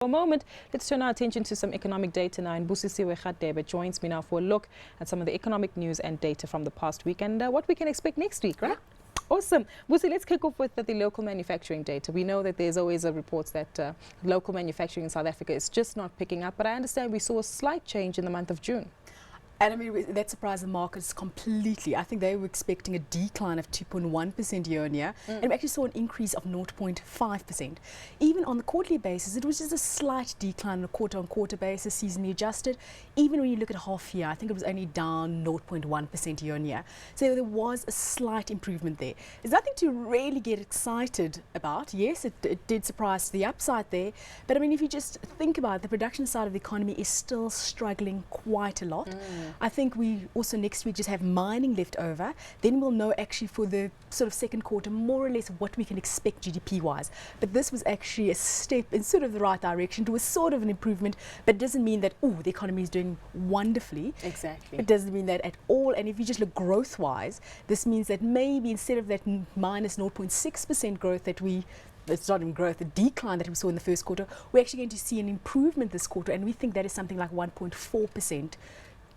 a moment, let's turn our attention to some economic data now. And Busisiwe Radebe joins me now for a look at some of the economic news and data from the past week and what we can expect next week, right? Awesome. Busi, let's kick off with the local manufacturing data. We know that there's always a reports that local manufacturing in South Africa is just not picking up, but I understand we saw a slight change in the month of June. And I mean, that surprised the markets completely. I think they were expecting a decline of 2.1% year on year, and we actually saw an increase of 0.5%. Even on the quarterly basis, it was just a slight decline on a quarter-on-quarter basis, seasonally adjusted. Even when you look at half year, I think it was only down 0.1% year on year. So there was a slight improvement there. There's nothing to really get excited about. Yes, it did surprise to the upside there, but I mean, if you just think about it, the production side of the economy is still struggling quite a lot. I think we also next week just have mining left over. Then we'll know actually for the sort of second quarter more or less what we can expect GDP wise. But this was actually a step in sort of the right direction. It was sort of an improvement, but it doesn't mean that, oh, the economy is doing wonderfully. Exactly. It doesn't mean that at all. And if you just look growth wise, this means that maybe instead of that minus 0.6% growth that it's not even growth, the decline that we saw in the first quarter, we're actually going to see an improvement this quarter, and we think that is something like 1.4%.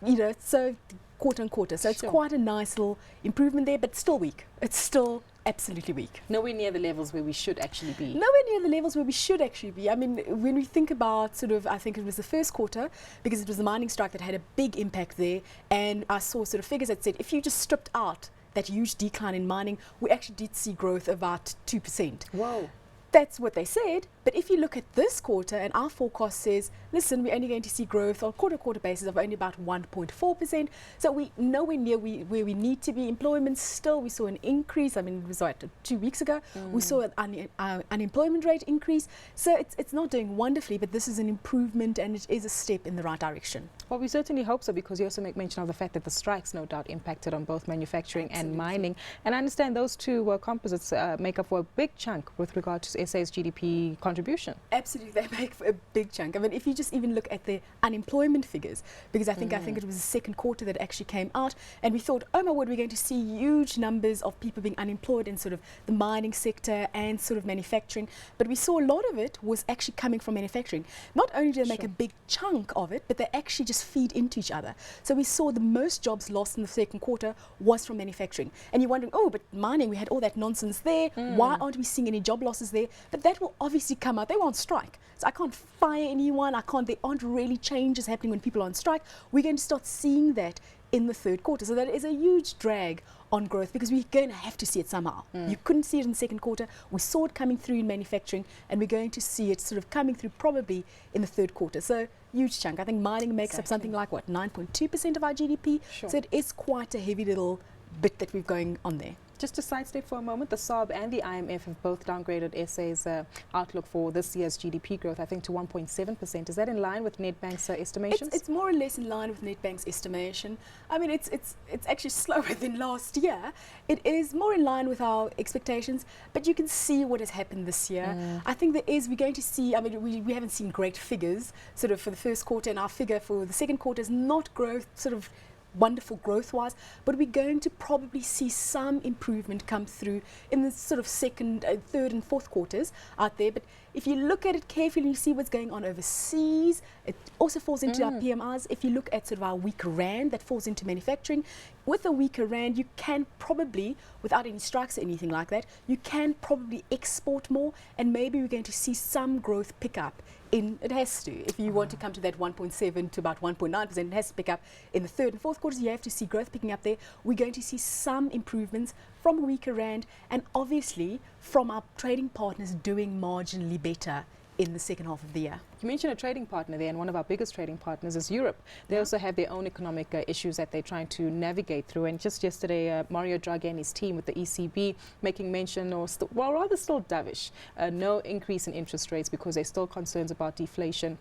You know, so quarter on quarter. So it's quite a nice little improvement there, but still weak. It's still absolutely weak. Nowhere near the levels where we should actually be. Nowhere near the levels where we should actually be. I mean, when we think about sort of, I think it was the first quarter, because it was the mining strike that had a big impact there. And I saw sort of figures that said, if you just stripped out that huge decline in mining, we actually did see growth of about 2%. Whoa. That's what they said, but if you look at this quarter and our forecast says, listen, we're only going to see growth on quarter-to-quarter basis of only about 1.4%. So we nowhere near where we need to be. Employment still, we saw an increase. I mean, it was like 2 weeks ago. We saw an unemployment rate increase. So it's not doing wonderfully, but this is an improvement and it is a step in the right direction. Well, we certainly hope so, because you also make mention of the fact that the strikes no doubt impacted on both manufacturing and mining. And I understand those two composites make up for a big chunk with regard to SA's GDP contribution. Absolutely, they make a big chunk. I mean, if you just even look at the unemployment figures, because I think it was the second quarter that actually came out, and we thought, oh my word, we're going to see huge numbers of people being unemployed in sort of the mining sector and sort of manufacturing. But we saw a lot of it was actually coming from manufacturing. Not only do they make a big chunk of it, but they actually just feed into each other. So we saw the most jobs lost in the second quarter was from manufacturing. And you're wondering, oh, but mining, we had all that nonsense there. Why aren't we seeing any job losses there? But that will obviously come out. They won't strike. So I can't fire anyone. There aren't really changes happening when people are on strike. We're going to start seeing that in the third quarter. So that is a huge drag on growth, because we're going to have to see it somehow. You couldn't see it in the second quarter. We saw it coming through in manufacturing, and we're going to see it sort of coming through probably in the third quarter. So huge chunk. I think mining makes up something like, what, 9.2% of our GDP? So it is quite a heavy little bit that we've going on there. Just to sidestep for a moment, the SARB and the IMF have both downgraded SA's outlook for this year's GDP growth, I think, to 1.7%. Is that in line with Nedbank's estimations? It's more or less in line with Nedbank's estimation. I mean, it's actually slower than last year. It is more in line with our expectations, but you can see what has happened this year. I think we're going to see, I mean, we haven't seen great figures sort of for the first quarter, and our figure for the second quarter is not growth, sort of wonderful growth-wise, but we're going to probably see some improvement come through in the sort of second, third and fourth quarters out there. But if you look at it carefully and you see what's going on overseas, it also falls into our PMIs. If you look at sort of our weaker rand, that falls into manufacturing. With a weaker rand, you can probably, without any strikes or anything like that, you can probably export more, and maybe we're going to see some growth pick up. It has to. If you want to come to that 1.7 to about 1.9%, it has to pick up in the third and fourth quarters. You have to see growth picking up there. We're going to see some improvements from a weaker rand, and obviously from our trading partners doing marginally better in the second half of the year. You mentioned a trading partner there, and one of our biggest trading partners is Europe. They also have their own economic issues that they're trying to navigate through. And just yesterday, Mario Draghi and his team with the ECB making mention, or rather still dovish, no increase in interest rates because there's still concerns about deflation.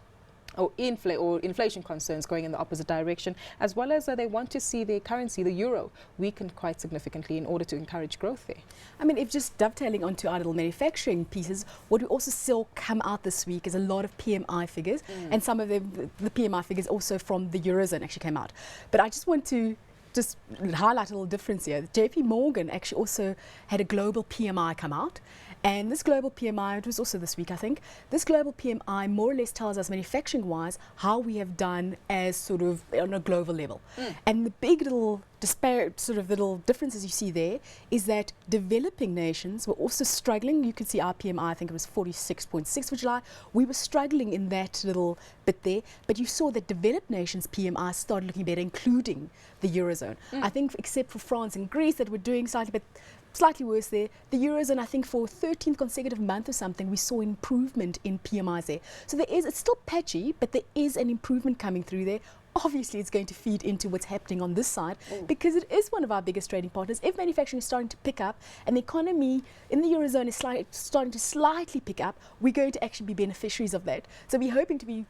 Or inflation concerns going in the opposite direction, as well as they want to see their currency, the euro, weakened quite significantly in order to encourage growth there. I mean, if just dovetailing onto our little manufacturing pieces, what we also still come out this week is a lot of PMI figures, and some of the PMI figures also from the Eurozone actually came out. But I just want to just highlight a little difference here. JP Morgan actually also had a global PMI come out, And this global PMI, it was also this week, I think, this global PMI more or less tells us manufacturing-wise how we have done as sort of on a global level. And the big little little differences you see there is that developing nations were also struggling. You can see our PMI, I think it was 46.6 for July. We were struggling in that little bit there, but you saw that developed nations PMI started looking better, including the Eurozone. I think except for France and Greece that were doing slightly worse there. The Eurozone, I think for 13th consecutive month or something, we saw improvement in PMIs there. So it's still patchy, but there is an improvement coming through there. Obviously, it's going to feed into what's happening on this side because it is one of our biggest trading partners. If manufacturing is starting to pick up and the economy in the Eurozone is starting to slightly pick up, we're going to actually be beneficiaries of that. So we're hoping to be,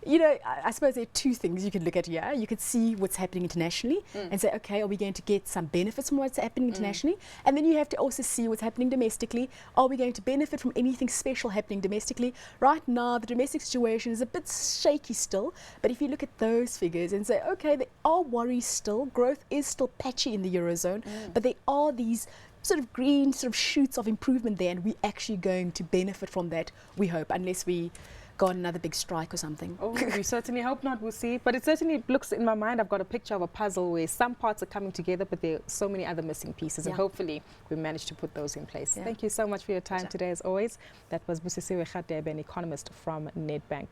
I suppose there are two things you could look at here. You could see what's happening internationally and say, okay, are we going to get some benefits from what's happening internationally? And then you have to also see what's happening domestically. Are we going to benefit from anything special happening domestically? Right now, the domestic situation is a bit shaky still, but if you look at those figures and say, okay, there are worries still, growth is still patchy in the Eurozone, but there are these sort of green sort of shoots of improvement there, and we're actually going to benefit from that, we hope, unless we got another big strike or something. Oh, we certainly hope not, we'll see. But it certainly looks, in my mind, I've got a picture of a puzzle where some parts are coming together, but there are so many other missing pieces, and hopefully we manage to put those in place. Thank you so much for your time today, as always. That was Busisiwe Radebe, an economist from Nedbank.